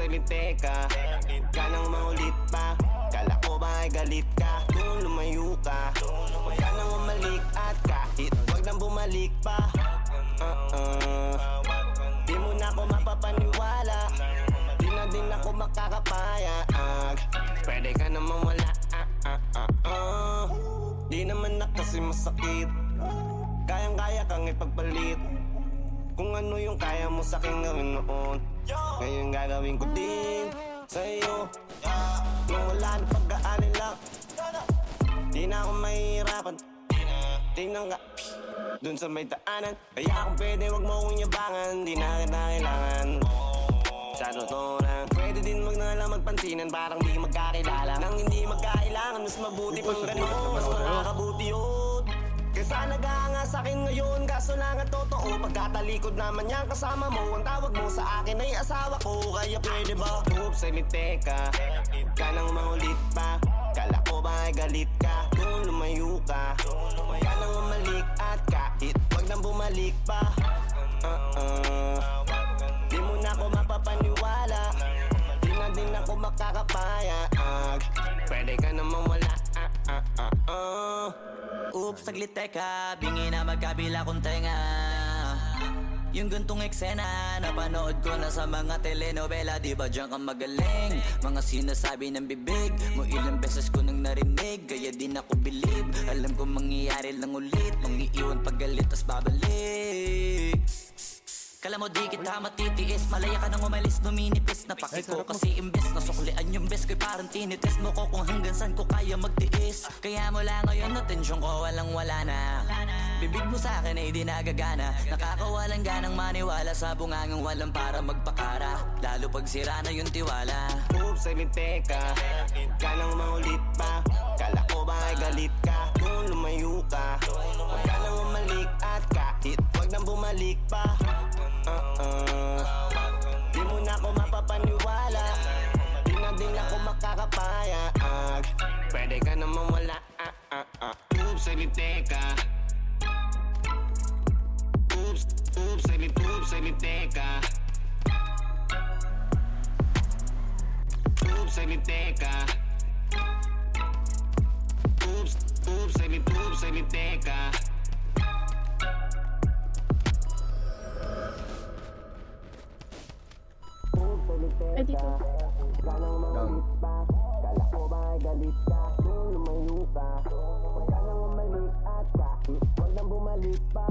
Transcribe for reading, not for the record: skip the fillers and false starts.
salite ka, ka nang maulit pa. Kala ko ba ay galit ka, kung lumayo ka. Huwag ka nang umalik at kahit huwag nang bumalik pa. Di mo na ako mapapaniwala, di na din ako makakapayag. Pwede ka naman wala, di naman na kasi masakit. Kayang-kaya kang ipagpalit kung ano yung kaya mo sa'king gawin noon. Ngayon gagawin ko din sa'yo. Nung wala na pag-aalala, di na ako mahihirapan. Tingnan ka dun sa may daanan. Kaya kung pwede wag mo akong yabangan, di na kita kailangan. Sa totoo lang, pwede din wag na lang magpansinan, parang di magkakilala. Nang hindi magkailangan, mas mabuti pang ganun, mas makakabuti yun. Kaysa nag-aanga sa'kin ngayon, kaso lang ang totoo, pagkatalikod naman yan kasama mo. Ang tawag mo sa akin ay asawa ko, kaya pwede ba? Oops, salite ka, ka nang maulit pa. Kala ko ba ay galit ka, kung lumayo ka. Huwag ka nang umalik at kahit huwag nang bumalik pa. Di mo na ako mapapaniwala, di na din ako makakapayag. Pwede ka naman wala. Oops, saglit teka, bingi na magkabila kong tenga. Yung gantong eksena, napanood ko na sa mga telenovela. Di ba diyan ka magaling? Mga sinasabi ng bibig mo, ilang beses ko nang narinig, kaya di na ko believe. Alam ko mangyayari lang ulit, mangiiwan paggalit tas babalik. Kala mo di kita matitiis, malaya ka nang umalis, numinipis. Napaki ko kasi imbes, nasuklian yung best ko'y parang tinitest mo ko kung hanggang saan ko kaya magtiis. Kaya mula ngayon atensyon ko walang wala na. Bibig mo sa akin ay di nagagana, nakakawalang ganang maniwala sa bungangang walang para magpakara. Lalo pag sira na yung tiwala. Oops, salite ka, ka nang maulit pa. Kala ko ba ay galit ka, kung lumayo ka. Huwag ka nang umalik at kahit huwag nang bumalik pa. Di mo na ako mapapaniwala, di na din ako makakapayag. Pwede ka naman wala. Oops, salite ka. Oops, salite ka. Oops, salite ka. Oops, salite ka. Ay, dito. Ka nang maulit pa. Kala ko ba ay galit ka, kung lumayo ka. Huwag ka nang umalik at kahit huwag nang bumalik pa.